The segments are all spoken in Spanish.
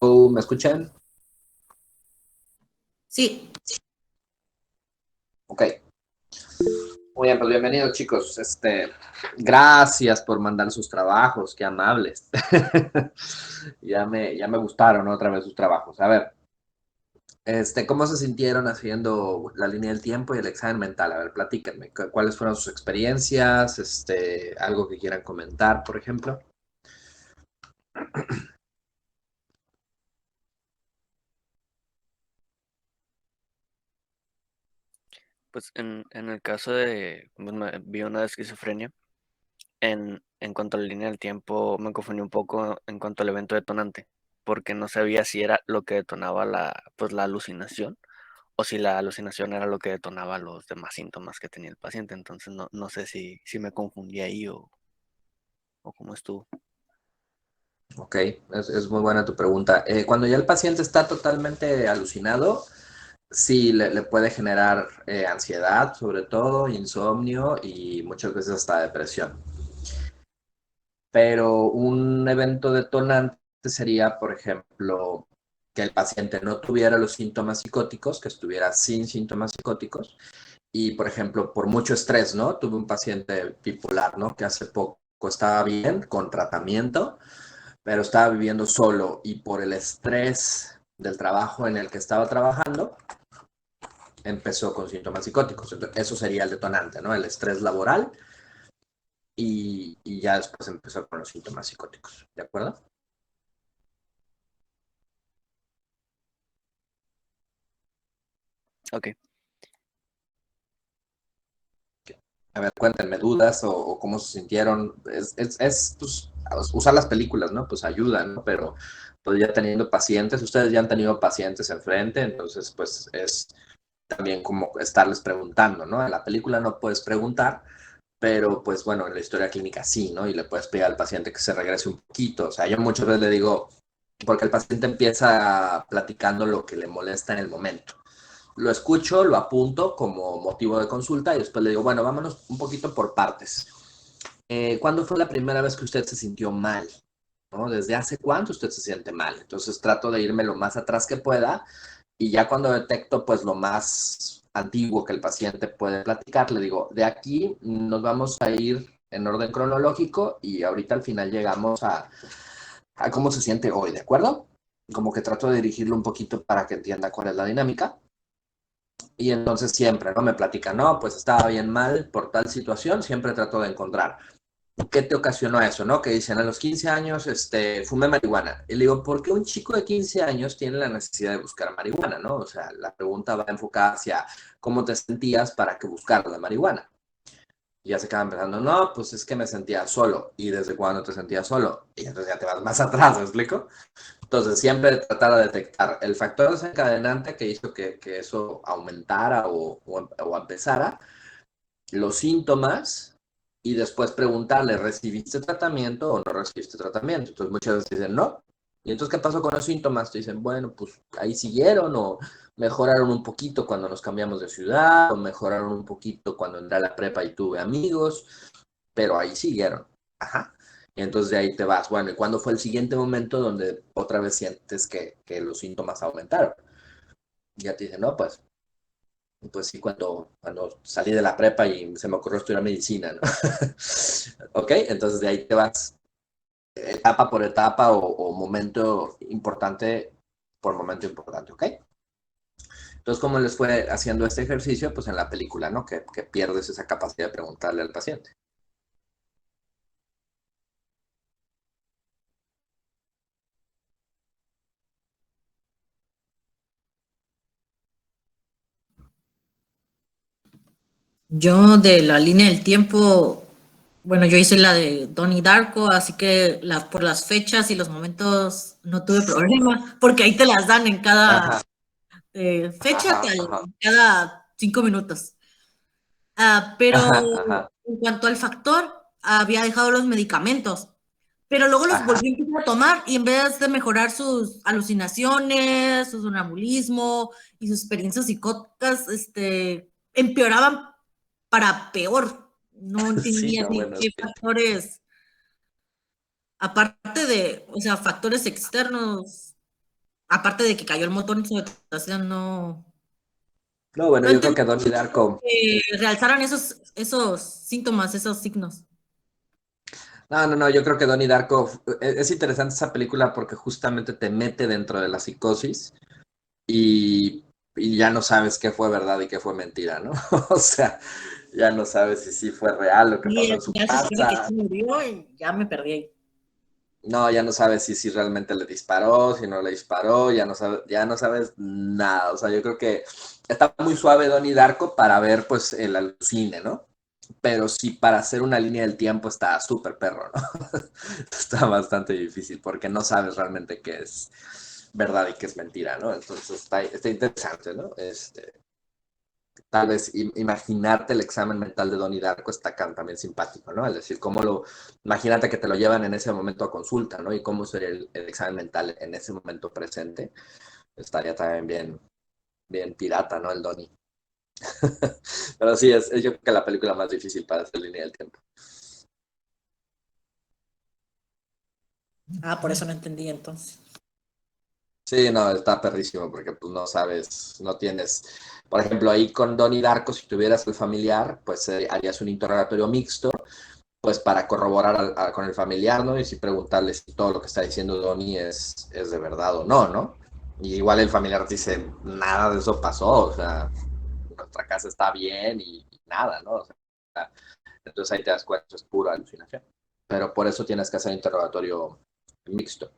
¿Me escuchan? Sí, Ok. Muy bien, pues bienvenidos chicos. Gracias por mandar sus trabajos, qué amables. Ya me gustaron, ¿no? Otra vez sus trabajos. A ver, ¿cómo se sintieron haciendo la línea del tiempo y el examen mental? A ver, platíquenme. ¿Cuáles fueron sus experiencias? Algo que quieran comentar, por ejemplo. Pues en el caso de, pues, vi una de esquizofrenia, en cuanto a la línea del tiempo, me confundí un poco en cuanto al evento detonante, porque no sabía si era lo que detonaba la alucinación o si la alucinación era lo que detonaba los demás síntomas que tenía el paciente. Entonces no sé si me confundí ahí o cómo estuvo. Ok, es muy buena tu pregunta. Cuando ya el paciente está totalmente alucinado, sí, le puede generar ansiedad, sobre todo, insomnio y muchas veces hasta depresión. Pero un evento detonante sería, por ejemplo, que el paciente no tuviera los síntomas psicóticos, que estuviera sin síntomas psicóticos y, por ejemplo, por mucho estrés, ¿no? Tuve un paciente bipolar, ¿no? Que hace poco estaba bien, con tratamiento, pero estaba viviendo solo y por el estrés del trabajo en el que estaba trabajando, empezó con síntomas psicóticos. Entonces, eso sería el detonante, ¿no? El estrés laboral y ya después empezó con los síntomas psicóticos, ¿de acuerdo? Ok. A ver, cuéntenme dudas o cómo se sintieron. Pues, usar las películas, ¿no? Pues ayuda, ¿no? Pero pues ya teniendo pacientes, ustedes ya han tenido pacientes enfrente, entonces pues es también como estarles preguntando, ¿no? En la película no puedes preguntar, pero pues bueno, en la historia clínica sí, ¿no? Y le puedes pedir al paciente que se regrese un poquito. O sea, yo muchas veces le digo, porque el paciente empieza platicando lo que le molesta en el momento. Lo escucho, lo apunto como motivo de consulta y después le digo, bueno, vámonos un poquito por partes. ¿Cuándo fue la primera vez que usted se sintió mal? ¿No? ¿Desde hace cuánto usted se siente mal? Entonces trato de irme lo más atrás que pueda y ya cuando detecto pues lo más antiguo que el paciente puede platicar, le digo, de aquí nos vamos a ir en orden cronológico y ahorita al final llegamos a cómo se siente hoy, ¿de acuerdo? Como que trato de dirigirlo un poquito para que entienda cuál es la dinámica. Y entonces siempre, ¿no? Me platican, no, pues estaba bien mal por tal situación, siempre trato de encontrar. ¿Qué te ocasionó eso, no? Que dicen, a los 15 años, fumé marihuana. Y le digo, ¿por qué un chico de 15 años tiene la necesidad de buscar marihuana, no? O sea, la pregunta va enfocada hacia cómo te sentías para que buscaras la marihuana. Y ya se acaban pensando, no, pues es que me sentía solo. ¿Y desde cuándo te sentías solo? Y entonces ya te vas más atrás, ¿me explico? Entonces, siempre tratar de detectar el factor desencadenante que hizo que eso aumentara o empezara, los síntomas y después preguntarle, ¿recibiste tratamiento o no recibiste tratamiento? Entonces, muchas veces dicen, no. ¿Y entonces qué pasó con los síntomas? Te dicen, bueno, pues ahí siguieron o mejoraron un poquito cuando nos cambiamos de ciudad o mejoraron un poquito cuando entré a la prepa y tuve amigos, pero ahí siguieron. Ajá. Y entonces de ahí te vas. Bueno, ¿y cuándo fue el siguiente momento donde otra vez sientes que los síntomas aumentaron? Y ya te dicen, no, pues sí, cuando salí de la prepa y se me ocurrió estudiar medicina, ¿no? ¿Ok? Entonces de ahí te vas etapa por etapa o momento importante por momento importante, ¿ok? Entonces, ¿cómo les fue haciendo este ejercicio? Pues en la película, ¿no? Que pierdes esa capacidad de preguntarle al paciente. yo de la línea del tiempo, bueno, yo hice la de Donnie Darko, así que por las fechas y los momentos no tuve problema, porque ahí te las dan en cada Ajá, fecha, ajá, ajá, cada 5 minutos. Pero ajá, ajá, en cuanto al factor, había dejado los medicamentos, pero luego los ajá. volví a empezar a tomar y en vez de mejorar sus alucinaciones, su sonambulismo y sus experiencias psicóticas, empeoraban para peor. No Sí, entendía no, bueno, qué factores, aparte de, o sea, factores externos, aparte de que cayó el motor en su habitación, No, bueno, no yo creo entendí que Donnie Darko. que realzaran esos síntomas, esos signos. No, yo creo que Donnie Darko es interesante esa película porque justamente te mete dentro de la psicosis y, y ya no sabes qué fue verdad y qué fue mentira, ¿no? O sea, ya no sabes si sí fue real lo que Y pasó en su ya se supone que casa. sí murió y ya me perdí ahí. No, ya no sabes si realmente le disparó, si no le disparó, ya no sabes nada. O sea, yo creo que está muy suave Donnie Darko para ver pues el alucine, ¿no? Pero sí para hacer una línea del tiempo está súper perro, ¿no? Está bastante difícil porque no sabes realmente qué es verdad y qué es mentira, ¿no? Entonces está interesante, ¿no? Tal vez imaginarte el examen mental de Donnie Darko está también simpático, ¿no? Es decir, imagínate que te lo llevan en ese momento a consulta, ¿no? Y cómo sería el examen mental en ese momento presente. Estaría también bien pirata, ¿no? El Donnie. Pero sí, yo creo que la película más difícil para hacer línea del tiempo. Ah, por eso no entendí entonces. Sí, no, está perrísimo porque pues no sabes, no tienes, por ejemplo, ahí con Donnie Darko, si tuvieras el familiar, pues harías un interrogatorio mixto, pues para corroborar con el familiar, ¿no? Y si preguntarle si todo lo que está diciendo Donnie es de verdad o no, ¿no? Y igual el familiar dice, nada de eso pasó, o sea, nuestra casa está bien y nada, ¿no? O sea, entonces ahí te das cuenta, eso es pura alucinación. Pero por eso tienes que hacer interrogatorio mixto.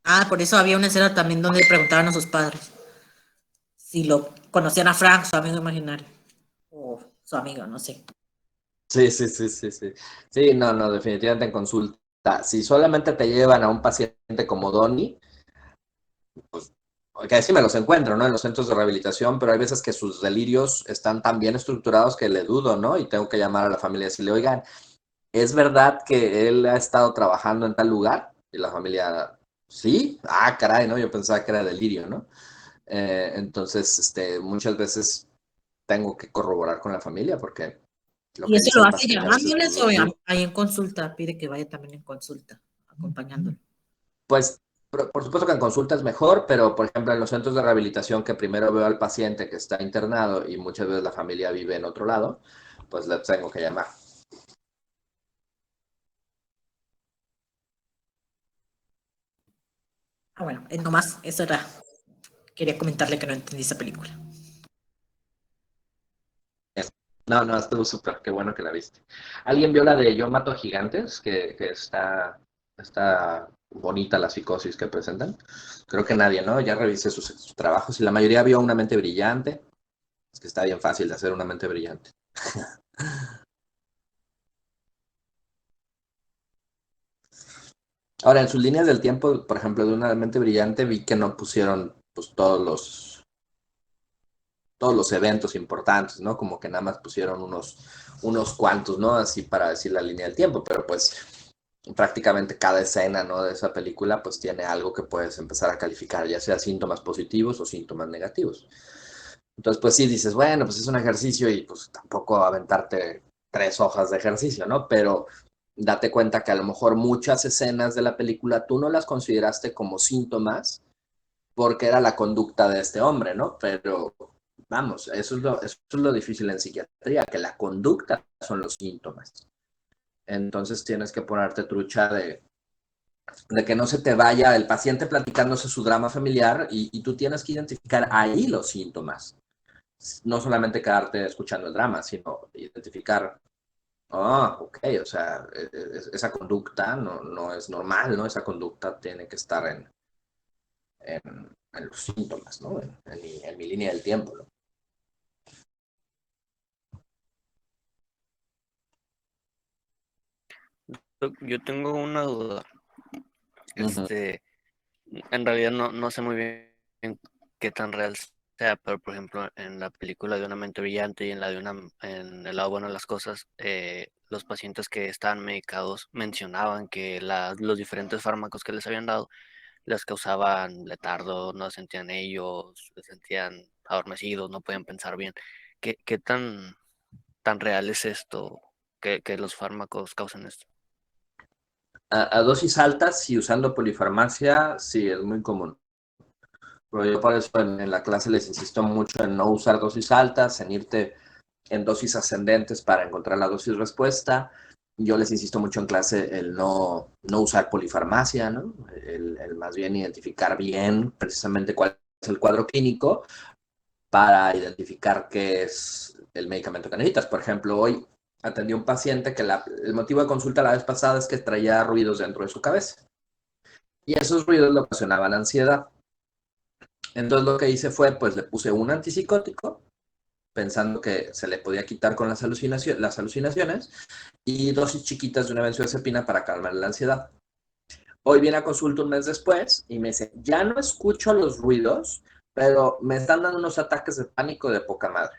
Ah, por eso había una escena también donde preguntaban a sus padres si lo conocían a Frank, su amigo imaginario, o su amigo, no sé. Sí. Sí, no, definitivamente en consulta. Si solamente te llevan a un paciente como Donnie, que así me los encuentro, ¿no? En los centros de rehabilitación, pero hay veces que sus delirios están tan bien estructurados que le dudo, ¿no? Y tengo que llamar a la familia y decirle, oigan, ¿es verdad que él ha estado trabajando en tal lugar? Y la familia, sí, ah, caray, ¿no? Yo pensaba que era delirio, ¿no? Entonces, muchas veces tengo que corroborar con la familia porque lo Y que eso dice lo el hace paciente a veces, pues, llamándoles o ahí en consulta, pide que vaya también en consulta, acompañándolo. pues por supuesto que en consulta es mejor, pero por ejemplo en los centros de rehabilitación que primero veo al paciente que está internado y muchas veces la familia vive en otro lado, pues le tengo que llamar. Ah, bueno, es nomás, eso era. Quería comentarle que no entendí esa película. No, estuvo súper, qué bueno que la viste. ¿Alguien vio la de Yo mato gigantes? Que está bonita la psicosis que presentan. Creo que nadie, ¿no? Ya revisé sus trabajos y la mayoría vio Una mente brillante. Es que está bien fácil de hacer una mente brillante. Ahora, en sus líneas del tiempo, por ejemplo, de Una mente brillante, vi que no pusieron pues todos los eventos importantes, ¿no? Como que nada más pusieron unos cuantos, ¿no? Así para decir la línea del tiempo, pero pues prácticamente cada escena, ¿no? De esa película, pues tiene algo que puedes empezar a calificar, ya sea síntomas positivos o síntomas negativos. Entonces, pues sí, dices, bueno, pues es un ejercicio y pues tampoco aventarte 3 hojas de ejercicio, ¿no? Pero date cuenta que a lo mejor muchas escenas de la película tú no las consideraste como síntomas porque era la conducta de este hombre, ¿no? Pero vamos, eso es lo difícil en psiquiatría, que la conducta son los síntomas. Entonces tienes que ponerte trucha de que no se te vaya el paciente platicándose su drama familiar y tú tienes que identificar ahí los síntomas. No solamente quedarte escuchando el drama, sino identificar, ok, o sea, esa conducta no es normal, ¿no? Esa conducta tiene que estar en los síntomas, ¿no? En mi línea del tiempo, ¿no? Yo tengo una duda. Ujú. Este, en realidad no sé muy bien qué tan real sea, pero por ejemplo, en la película de Una mente brillante y en El lado bueno de las cosas, los pacientes que estaban medicados mencionaban que los diferentes fármacos que les habían dado les causaban letardo, no se sentían ellos, se sentían adormecidos, no podían pensar bien. ¿Qué tan real es esto, que los fármacos causan esto? A dosis altas y usando polifarmacia, sí, es muy común. Pero yo por eso en la clase les insisto mucho en no usar dosis altas, en irte en dosis ascendentes para encontrar la dosis respuesta. Yo les insisto mucho en clase el no usar polifarmacia, ¿no? El más bien identificar bien precisamente cuál es el cuadro clínico para identificar qué es el medicamento que necesitas. Por ejemplo, hoy atendí a un paciente que el motivo de consulta la vez pasada es que traía ruidos dentro de su cabeza. Y esos ruidos le ocasionaban ansiedad. Entonces lo que hice fue, pues le puse un antipsicótico, pensando que se le podía quitar con las alucinaciones, y dosis chiquitas de una benzodiazepina para calmar la ansiedad. Hoy viene a consulta un mes después y me dice, ya no escucho los ruidos, pero me están dando unos ataques de pánico de poca madre.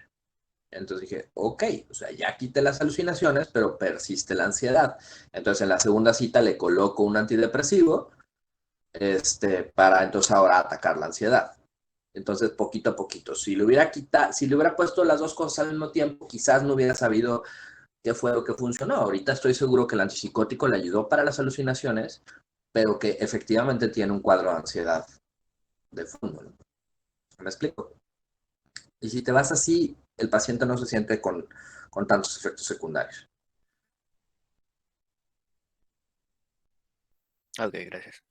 Entonces dije, ok, o sea, ya quité las alucinaciones, pero persiste la ansiedad. Entonces en la segunda cita le coloco un antidepresivo, para entonces ahora atacar la ansiedad. Entonces, poquito a poquito. Si le hubiera puesto las dos cosas al mismo tiempo, quizás no hubiera sabido qué fue lo que funcionó. Ahorita estoy seguro que el antipsicótico le ayudó para las alucinaciones, pero que efectivamente tiene un cuadro de ansiedad de fondo, ¿no? ¿Me explico? Y si te vas así, el paciente no se siente con tantos efectos secundarios. Ok, gracias.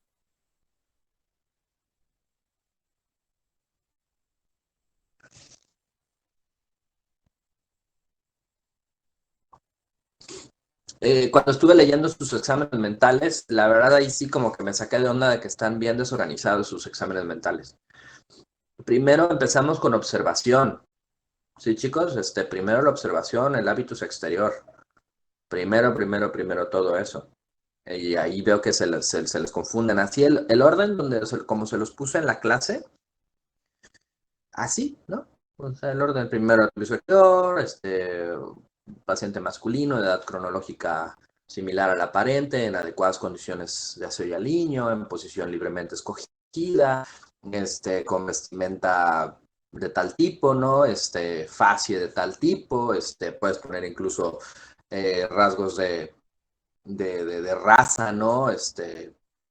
Cuando estuve leyendo sus exámenes mentales, la verdad ahí sí como que me saqué de onda de que están bien desorganizados sus exámenes mentales. Primero empezamos con observación. Sí, chicos, primero la observación, el hábitus exterior. Primero todo eso. Y ahí veo que se les confunden. Así el orden como se los puse en la clase, así, ¿no? O sea, el orden primero el exterior, paciente masculino, de edad cronológica similar al aparente, en adecuadas condiciones de aseo y aliño, en posición libremente escogida, con vestimenta de tal tipo, ¿no? Facie de tal tipo, puedes poner incluso rasgos de raza, ¿no?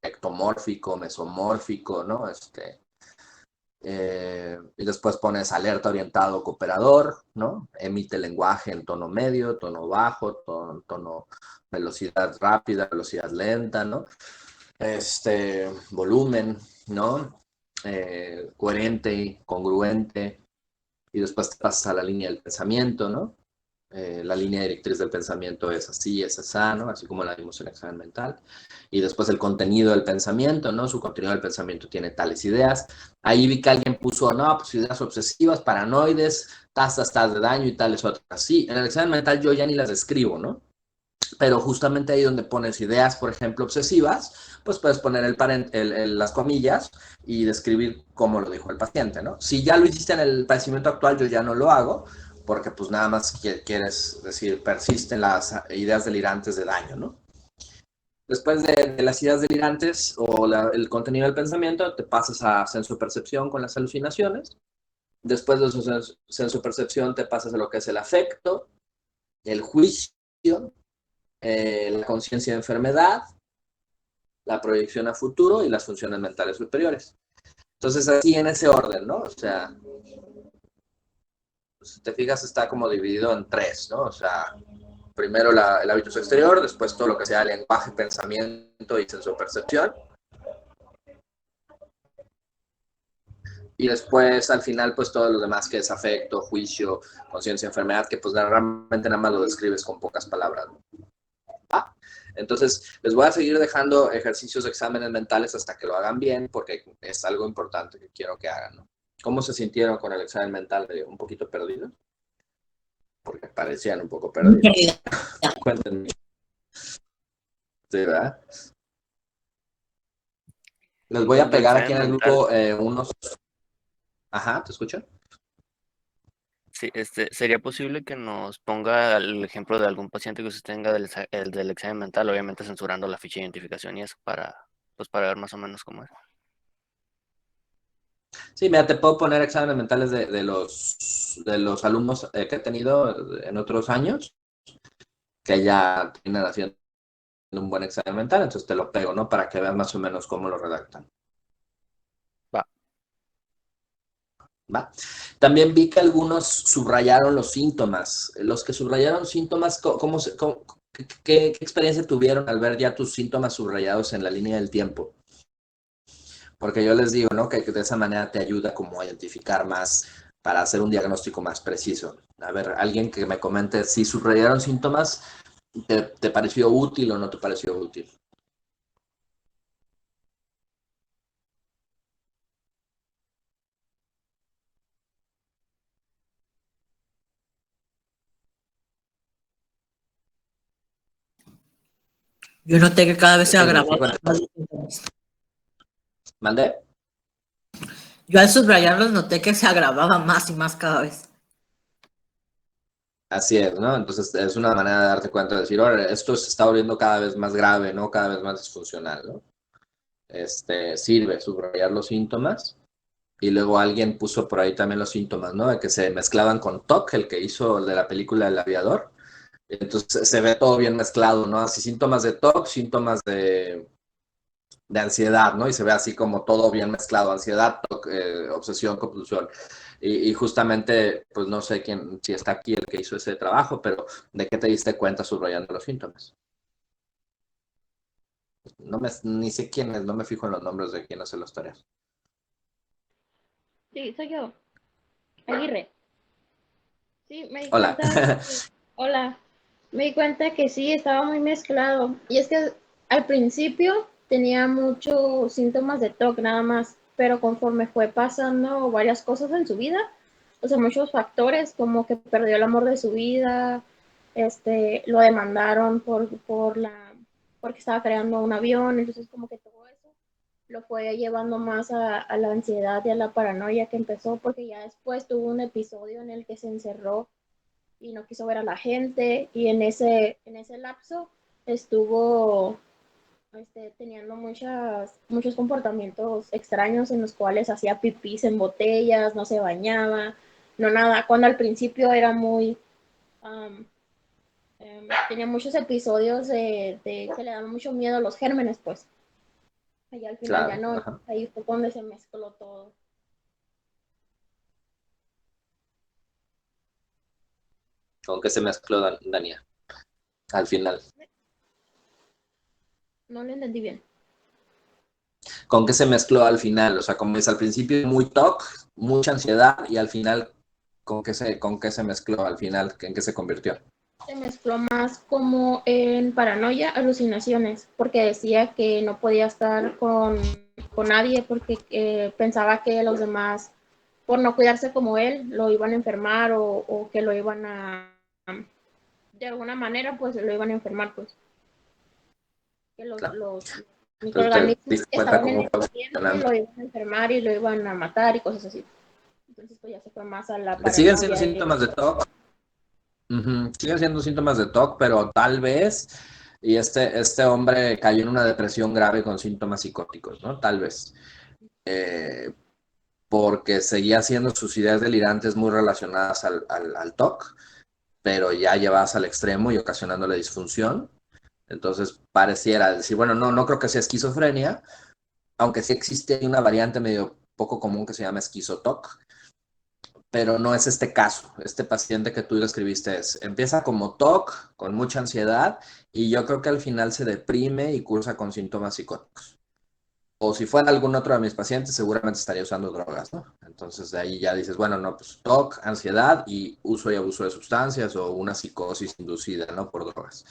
Ectomórfico, mesomórfico, ¿no? Y después pones alerta orientado cooperador, ¿no? Emite lenguaje en tono medio, tono bajo, tono velocidad rápida, velocidad lenta, ¿no? Volumen, ¿no? Coherente, congruente, y después te pasas a la línea del pensamiento, ¿no? La línea directriz del pensamiento es así, es así, ¿no? Así como la vimos en el examen mental. Y después el contenido del pensamiento, ¿no? Su contenido del pensamiento tiene tales ideas. Ahí vi que alguien puso, no, pues ideas obsesivas, paranoides, tasas de daño y tales otras. Sí, en el examen mental yo ya ni las describo, ¿no? Pero justamente ahí donde pones ideas, por ejemplo, obsesivas, pues puedes poner las comillas y describir cómo lo dijo el paciente, ¿no? Si ya lo hiciste en el padecimiento actual, yo ya no lo hago, porque pues nada más quieres decir, persisten las ideas delirantes de daño, ¿no? Después de las ideas delirantes o el contenido del pensamiento, te pasas a sensopercepción con las alucinaciones. Después de su sensopercepción, te pasas a lo que es el afecto, el juicio, la conciencia de enfermedad, la proyección a futuro y las funciones mentales superiores. Entonces, así en ese orden, ¿no? O sea, si te fijas, está como dividido en tres, ¿no? O sea, primero el hábitus exterior, después todo lo que sea lenguaje, pensamiento y sensopercepción. Y después, al final, pues todo lo demás que es afecto, juicio, conciencia, enfermedad, que pues realmente nada más lo describes con pocas palabras, ¿no? Entonces, les voy a seguir dejando ejercicios de exámenes mentales hasta que lo hagan bien, porque es algo importante que quiero que hagan, ¿no? ¿Cómo se sintieron con el examen mental? ¿Un poquito perdidos? Porque parecían un poco perdidos. Cuéntenme. Sí, ¿verdad? Les voy a pegar aquí en el grupo unos... Ajá, ¿te escuchan? Sí, ¿sería posible que nos ponga el ejemplo de algún paciente que usted tenga del examen mental, obviamente censurando la ficha de identificación y eso pues para ver más o menos cómo es? Sí, mira, te puedo poner exámenes mentales de los alumnos que he tenido en otros años, que ya tienen haciendo un buen examen mental, entonces te lo pego, ¿no? Para que veas más o menos cómo lo redactan. Va. ¿Va? También vi que algunos subrayaron los síntomas. Los que subrayaron síntomas, qué experiencia tuvieron al ver ya tus síntomas subrayados en la línea del tiempo? Porque yo les digo, ¿no? Que de esa manera te ayuda como a identificar más para hacer un diagnóstico más preciso. A ver, alguien que me comente si subrayaron síntomas, ¿te pareció útil o no te pareció útil? Yo noté que cada vez se Es muy agravaban frecuente. más los síntomas. ¿Mandé? Yo al subrayarlos noté que se agravaba más y más cada vez. Así es, ¿no? Entonces es una manera de darte cuenta de decir, ahora, esto se está volviendo cada vez más grave, ¿no? Cada vez más disfuncional, ¿no? Sirve subrayar los síntomas. Y luego alguien puso por ahí también los síntomas, ¿no? De que se mezclaban con TOC, el que hizo el de la película El Aviador. Entonces se ve todo bien mezclado, ¿no? Así síntomas de TOC, síntomas de ansiedad, ¿no? Y se ve así como todo bien mezclado, ansiedad, TOC, obsesión, compulsión. Y justamente, pues no sé quién, si está aquí el que hizo ese trabajo, pero ¿de qué te diste cuenta subrayando los síntomas? Ni sé quién es, no me fijo en los nombres de quién hace las tareas. Sí, soy yo, Aguirre. Sí, me di Hola. cuenta hola, me di cuenta que sí, estaba muy mezclado. Y es que al principio tenía muchos síntomas de TOC nada más, pero conforme fue pasando varias cosas en su vida, o sea, muchos factores, como que perdió el amor de su vida, lo demandaron porque estaba creando un avión, entonces como que todo eso lo fue llevando más a la ansiedad y a la paranoia que empezó, porque ya después tuvo un episodio en el que se encerró y no quiso ver a la gente, y en ese lapso estuvo teniendo muchos comportamientos extraños en los cuales hacía pipís en botellas, no se bañaba, no nada, cuando al principio era muy... um, tenía muchos episodios de que le daban mucho miedo a los gérmenes, pues. Y al final ya Claro, no, ajá. ahí fue donde se mezcló todo. ¿Con qué se mezcló Dania al final? No lo entendí bien. ¿Con qué se mezcló al final? O sea, como es al principio muy TOC, mucha ansiedad y al final, ¿con qué se mezcló al final? ¿En qué se convirtió? Se mezcló más como en paranoia, alucinaciones, porque decía que no podía estar con nadie porque pensaba que los demás, por no cuidarse como él, lo iban a enfermar o que lo iban de alguna manera, pues lo iban a enfermar, pues. Que Claro. los Entonces te microorganismos diste que cuenta estaban en cómo el fue ambiente funcionando. lo iban a enfermar y lo iban a matar y cosas así. Entonces, pues ya se fue más a la Siguen siendo paranoia. síntomas de TOC. Siguen siendo síntomas de TOC, pero tal vez, y este hombre cayó en una depresión grave con síntomas psicóticos, ¿no? Tal vez. Eh, Porque seguía haciendo sus ideas delirantes muy relacionadas al TOC, pero ya llevadas al extremo y ocasionándole disfunción. Entonces pareciera decir, bueno, no creo que sea esquizofrenia, aunque sí existe una variante medio poco común que se llama esquizotoc, pero no es este caso. Este paciente que tú describiste empieza como TOC, con mucha ansiedad, y yo creo que al final se deprime y cursa con síntomas psicóticos. O si fuera algún otro de mis pacientes, seguramente estaría usando drogas, ¿no? Entonces de ahí ya dices, bueno, no, pues TOC, ansiedad y uso y abuso de sustancias o una psicosis inducida, ¿no? Por drogas.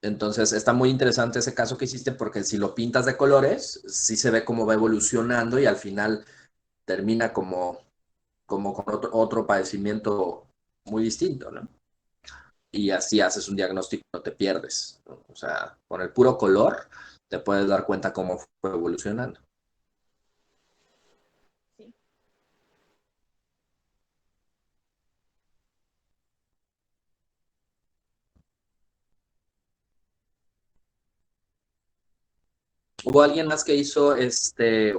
Entonces está muy interesante ese caso que hiciste porque si lo pintas de colores, sí se ve cómo va evolucionando y al final termina como con otro padecimiento muy distinto, ¿no? Y así haces un diagnóstico, no te pierdes, ¿no? O sea, con el puro color te puedes dar cuenta cómo fue evolucionando. Sí. Hubo alguien más que hizo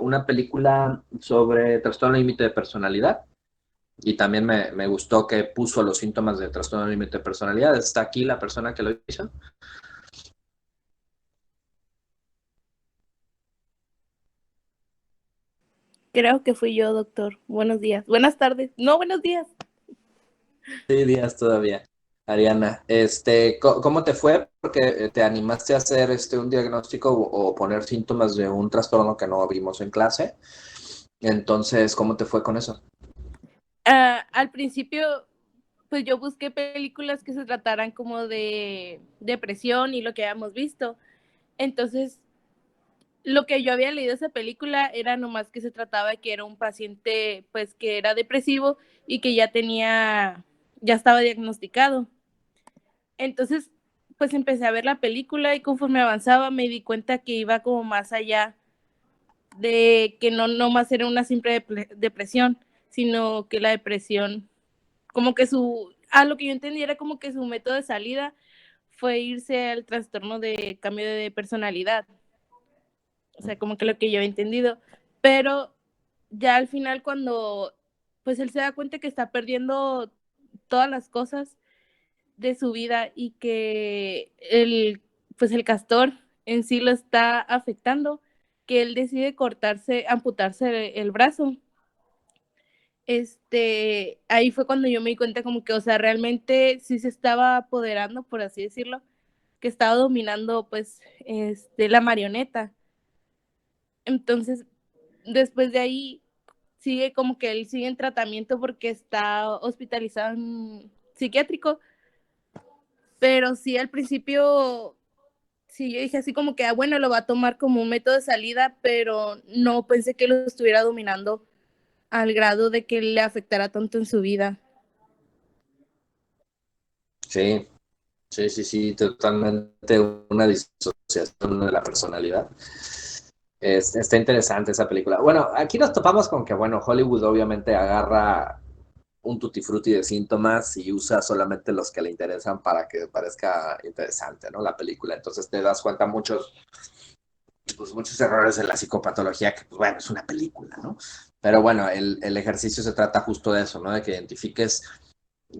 una película sobre trastorno límite de personalidad y también me gustó que puso los síntomas de trastorno límite de personalidad. Está aquí la persona que lo hizo. Creo que fui yo, doctor. Buenos días. Buenas tardes. No, buenos días. Sí, días todavía. Ariana, ¿cómo te fue? Porque te animaste a hacer un diagnóstico o poner síntomas de un trastorno que no vimos en clase. Entonces, ¿cómo te fue con eso? Al principio, pues yo busqué películas que se trataran como de depresión y lo que habíamos visto. Entonces, lo que yo había leído de esa película era nomás que se trataba de que era un paciente, pues, que era depresivo y que ya estaba diagnosticado. Entonces, pues empecé a ver la película y conforme avanzaba me di cuenta que iba como más allá de que no más era una simple depresión, sino que la depresión, como que lo que yo entendí era como que su método de salida fue irse al trastorno de cambio de personalidad. O sea, como que lo que yo he entendido. Pero ya al final cuando pues él se da cuenta que está perdiendo todas las cosas de su vida y que pues el castor en sí lo está afectando, que él decide amputarse el brazo. Ahí fue cuando yo me di cuenta como que, o sea, realmente sí se estaba apoderando, por así decirlo, que estaba dominando pues la marioneta. Entonces, después de ahí sigue como que él sigue en tratamiento porque está hospitalizado en psiquiátrico, pero sí al principio, sí yo dije así como que, bueno, lo va a tomar como un método de salida, pero no pensé que lo estuviera dominando al grado de que le afectara tanto en su vida. Sí, sí, totalmente una disociación de la personalidad. Está interesante esa película. Bueno, aquí nos topamos con que, bueno, Hollywood obviamente agarra un tutti frutti de síntomas y usa solamente los que le interesan para que parezca interesante, ¿no? La película. Entonces te das cuenta muchos errores en la psicopatología que, pues bueno, es una película, ¿no? Pero bueno, el ejercicio se trata justo de eso, ¿no? De que identifiques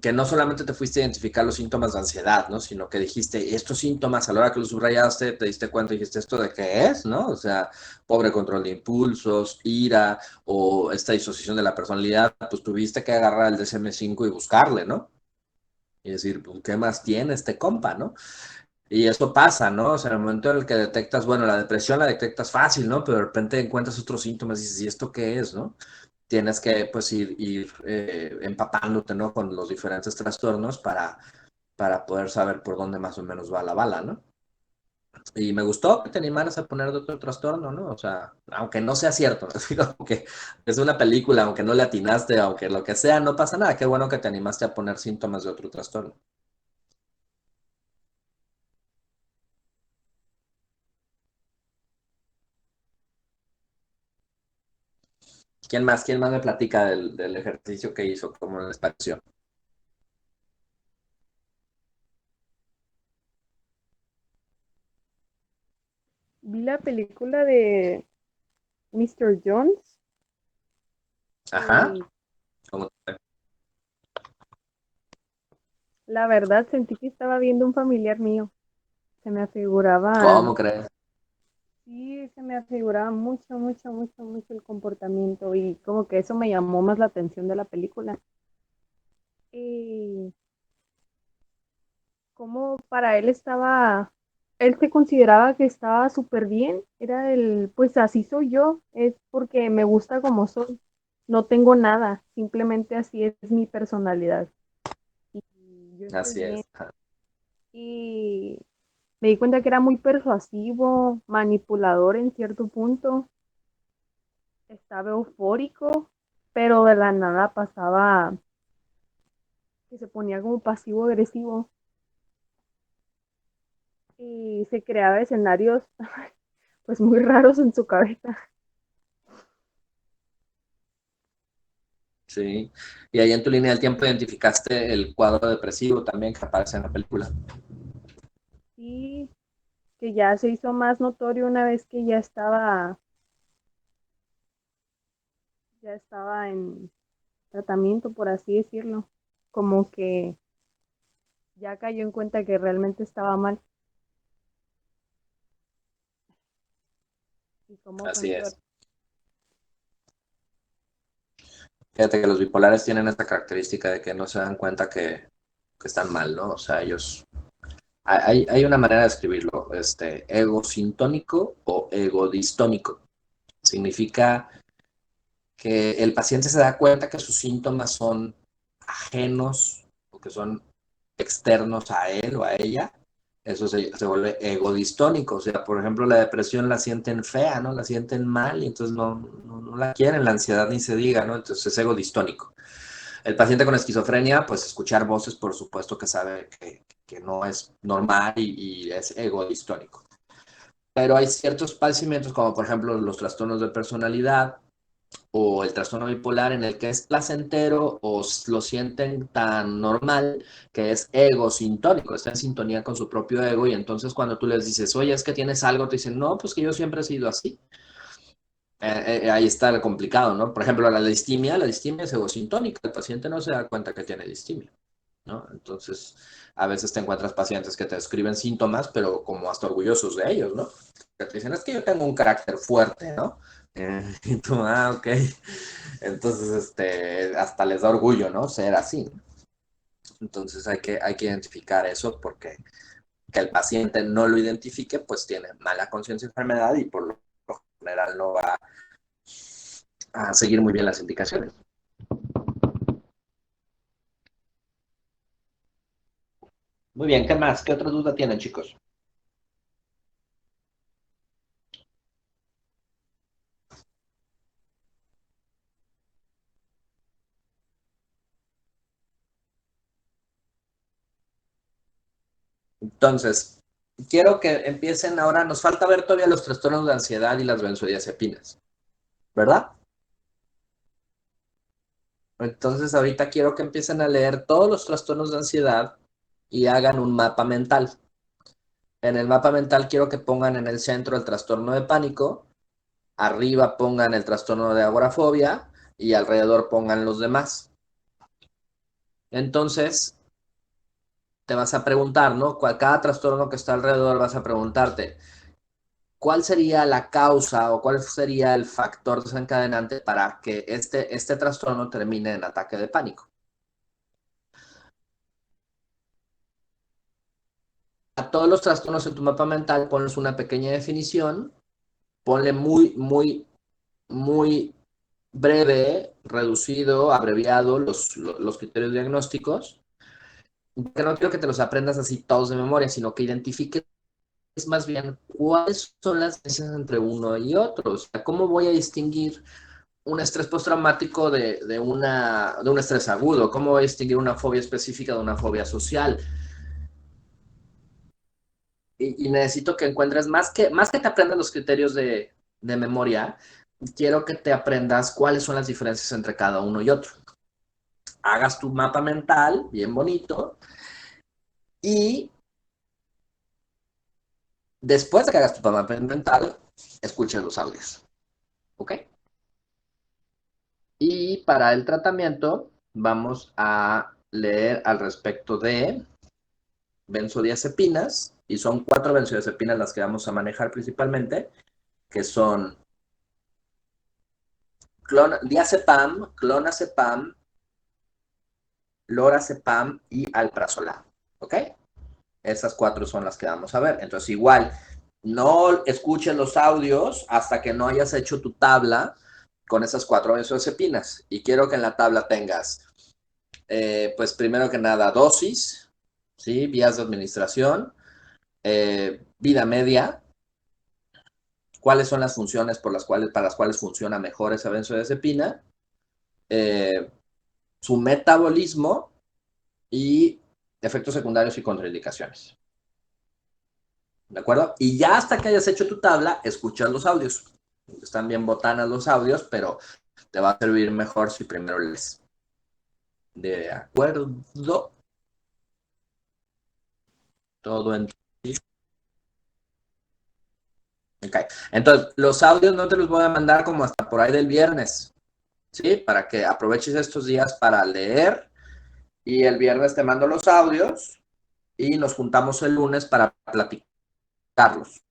que no solamente te fuiste a identificar los síntomas de ansiedad, ¿no? Sino que dijiste, estos síntomas, a la hora que los subrayaste, te diste cuenta y dijiste, ¿esto de qué es? ¿No? O sea, pobre control de impulsos, ira o esta disociación de la personalidad, pues tuviste que agarrar el DSM-5 y buscarle, ¿no? Y decir, pues, ¿qué más tiene este compa, no? Y eso pasa, ¿no? O sea, en el momento en el que detectas, bueno, la depresión la detectas fácil, ¿no? Pero de repente encuentras otros síntomas y dices, ¿y esto qué es, no? Tienes que, pues, ir empapándote, ¿no? Con los diferentes trastornos para poder saber por dónde más o menos va la bala, ¿no? Y me gustó que te animaras a poner de otro trastorno, ¿no? O sea, aunque no sea cierto, ¿no? Así como que es una película, aunque no le atinaste, aunque lo que sea, no pasa nada. Qué bueno que te animaste a poner síntomas de otro trastorno. ¿Quién más me platica del ejercicio que hizo? ¿Cómo les pareció? Vi la película de Mr. Jones Ajá. y ¿Cómo te- la verdad sentí que estaba viendo un familiar mío. Se me afiguraba, ¿Cómo crees? sí, se me afiguraba mucho, mucho, mucho, mucho el comportamiento y como que eso me llamó más la atención de la película. Y como para él se consideraba que estaba súper bien, pues así soy yo, es porque me gusta como soy, no tengo nada, simplemente así es mi personalidad. Y yo estoy Así bien. es. Ajá. Y me di cuenta que era muy persuasivo, manipulador en cierto punto, estaba eufórico, pero de la nada pasaba que se ponía como pasivo-agresivo y se creaba escenarios pues muy raros en su cabeza. Sí. Y ahí en tu línea del tiempo identificaste el cuadro depresivo también que aparece en la película. Y que ya se hizo más notorio una vez que ya estaba en tratamiento, por así decirlo, como que ya cayó en cuenta que realmente estaba mal y cómo fue Así empeor. es. Fíjate que los bipolares tienen esta característica de que no se dan cuenta que están mal, ¿no? O sea, ellos... Hay una manera de escribirlo, egosintónico o egodistónico. Significa que el paciente se da cuenta que sus síntomas son ajenos o que son externos a él o a ella. Eso se vuelve egodistónico. O sea, por ejemplo, la depresión la sienten fea, ¿no? La sienten mal y entonces no la quieren, la ansiedad ni se diga, ¿no? Entonces es egodistónico. El paciente con esquizofrenia, pues escuchar voces, por supuesto que sabe que no es normal y es egodistónico. Pero hay ciertos padecimientos, como por ejemplo los trastornos de personalidad o el trastorno bipolar, en el que es placentero o lo sienten tan normal que es egosintónico, está en sintonía con su propio ego, y entonces cuando tú les dices, oye, es que tienes algo, te dicen, no, pues que yo siempre he sido así. Ahí está el complicado, ¿no? Por ejemplo, la distimia es egosintónica, el paciente no se da cuenta que tiene distimia, ¿no? Entonces, a veces te encuentras pacientes que te describen síntomas, pero como hasta orgullosos de ellos, ¿no? Que te dicen, es que yo tengo un carácter fuerte, ¿no? Y tú, ok. Entonces, hasta les da orgullo, ¿no? Ser así. Entonces, hay que identificar eso, porque que el paciente no lo identifique, pues tiene mala conciencia de enfermedad y por lo general no va a seguir muy bien las indicaciones. Muy bien, ¿qué más? ¿Qué otra duda tienen, chicos? Entonces, quiero que empiecen ahora, nos falta ver todavía los trastornos de ansiedad y las benzodiazepinas, ¿verdad? Entonces, ahorita quiero que empiecen a leer todos los trastornos de ansiedad y hagan un mapa mental. En el mapa mental quiero que pongan en el centro el trastorno de pánico, arriba pongan el trastorno de agorafobia y alrededor pongan los demás. Entonces, te vas a preguntar, ¿no? Cada trastorno que está alrededor vas a preguntarte, ¿cuál sería la causa o cuál sería el factor desencadenante para que este trastorno termine en ataque de pánico? A todos los trastornos en tu mapa mental ponles una pequeña definición, ponle muy breve, reducido, abreviado los criterios diagnósticos, porque no quiero que te los aprendas así todos de memoria, sino que identifiques más bien cuáles son las diferencias entre uno y otro. O sea, ¿cómo voy a distinguir un estrés postraumático de un estrés agudo? ¿Cómo voy a distinguir una fobia específica de una fobia social? Y necesito que encuentres, más que te aprendas los criterios de memoria, quiero que te aprendas cuáles son las diferencias entre cada uno y otro. Hagas tu mapa mental, bien bonito, y después de que hagas tu mapa mental, escuches los audios. ¿Ok? Y para el tratamiento, vamos a leer al respecto de benzodiazepinas, y son 4 benzodiazepinas las que vamos a manejar principalmente, que son diazepam, clonazepam, lorazepam y alprazolam. ¿Ok? Esas 4 son las que vamos a ver. Entonces, igual, no escuches los audios hasta que no hayas hecho tu tabla con esas 4 benzodiazepinas. Y quiero que en la tabla tengas, pues primero que nada, dosis, ¿sí? Vías de administración, vida media, cuáles son las funciones para las cuales funciona mejor esa benzodiazepina, su metabolismo y efectos secundarios y contraindicaciones. ¿De acuerdo? Y ya hasta que hayas hecho tu tabla, escuchas los audios. Están bien botanas los audios, pero te va a servir mejor si primero lees. ¿De acuerdo? Todo en... Ok. Entonces, los audios no te los voy a mandar como hasta por ahí del viernes, ¿sí? Para que aproveches estos días para leer, y el viernes te mando los audios y nos juntamos el lunes para platicarlos.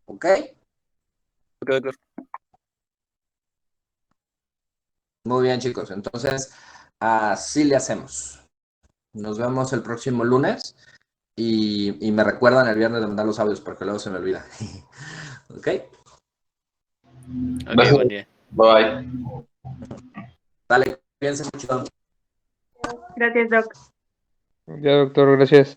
¿Ok? Ok, doctor. Muy bien, chicos. Entonces, así le hacemos. Nos vemos el próximo lunes y me recuerdan el viernes de mandar los audios porque luego se me olvida. ¿Ok? Ok, Gracias. buen día. Bye. Dale, piensen mucho. Gracias, Doc. Ya, doctor, gracias.